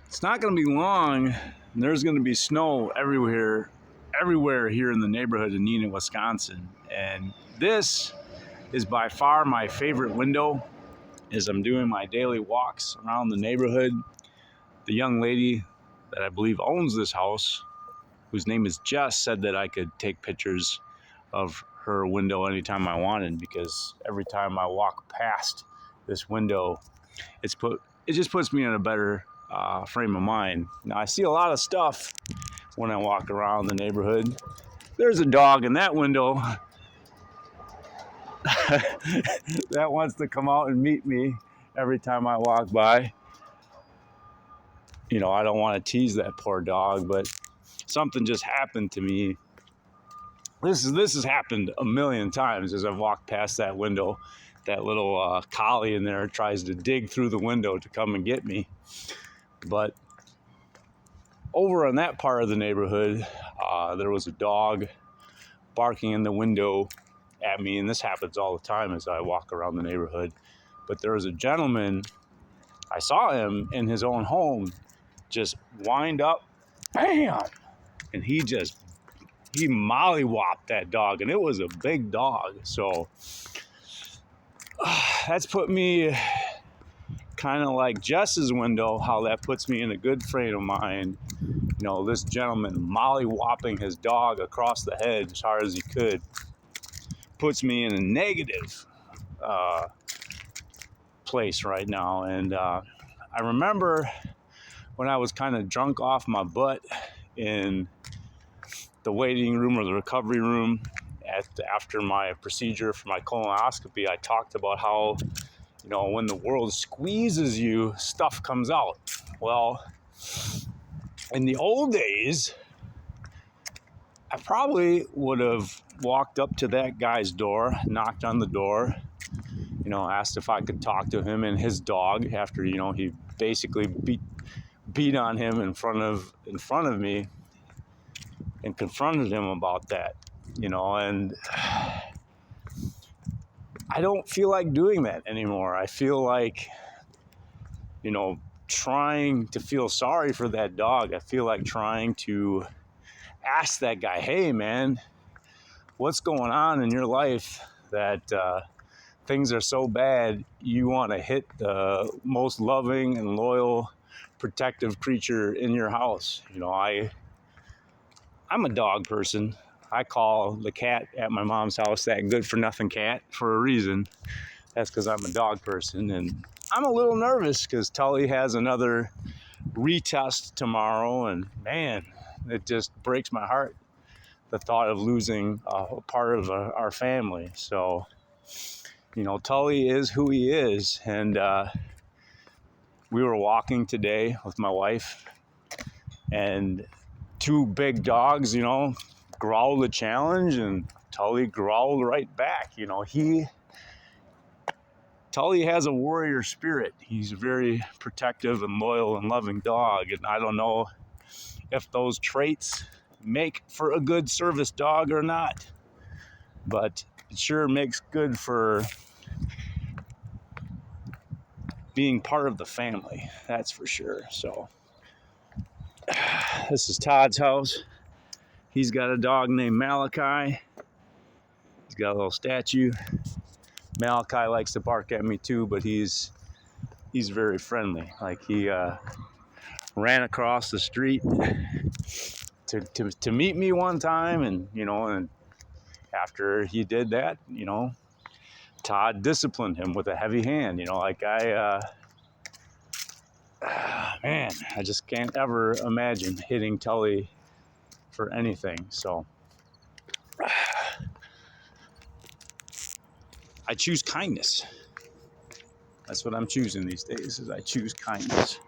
It's not going to be long, and there's going to be snow everywhere here in the neighborhood of Neenah, Wisconsin. And this is by far my favorite window as I'm doing my daily walks around the neighborhood. The young lady that I believe owns this house, whose name is Jess, said that I could take pictures of her window anytime I wanted, because every time I walk past this window, it just puts me in a better frame of mind. Now, I see a lot of stuff when I walk around the neighborhood. There's a dog in that window that wants to come out and meet me every time I walk by. You know, I don't want to tease that poor dog, but something just happened to me. This has happened a million times as I've walked past that window. That little collie in there tries to dig through the window to come and get me. But over on that part of the neighborhood, there was a dog barking in the window at me, and this happens all the time as I walk around the neighborhood. But there was a gentleman, I saw him in his own home, just wind up, bam, and he mollywhopped that dog, and it was a big dog. So that's put me kind of like Jess's window, how that puts me in a good frame of mind. You know, this gentleman mollywhopping his dog across the head as hard as he could puts me in a negative place right now. And I remember when I was kind of drunk off my butt in the waiting room or the recovery room after my procedure for my colonoscopy, I talked about how, you know, when the world squeezes you, stuff comes out. Well, in the old days, I probably would have walked up to that guy's door, knocked on the door, you know, asked if I could talk to him and his dog after, you know, he basically beat on him in front of me and confronted him about that, you know. And I don't feel like doing that anymore. I feel like, you know, trying to feel sorry for that dog. I feel like trying to ask that guy, hey man, what's going on in your life that things are so bad you want to hit the most loving and loyal, protective creature in your house? You know, I'm a dog person. I call the cat at my mom's house that good-for-nothing cat for a reason. That's because I'm a dog person, and I'm a little nervous because Tully has another retest tomorrow, and man, it just breaks my heart, the thought of losing a part of our family. So, you know, Tully is who he is, and we were walking today with my wife, and two big dogs, you know, growled a challenge, and Tully growled right back. You know, Tully has a warrior spirit. He's a very protective and loyal and loving dog, and I don't know if those traits make for a good service dog or not, but it sure makes good for being part of the family, that's for sure. So this is Todd's house. He's got a dog named Malachi. He's got a little statue. Malachi likes to bark at me too, but he's very friendly. Like, he ran across the street to meet me one time, and you know, and after he did that, you know, Todd disciplined him with a heavy hand. You know, like man, I just can't ever imagine hitting Tully for anything. So I choose kindness. That's what I'm choosing these days, is I choose kindness.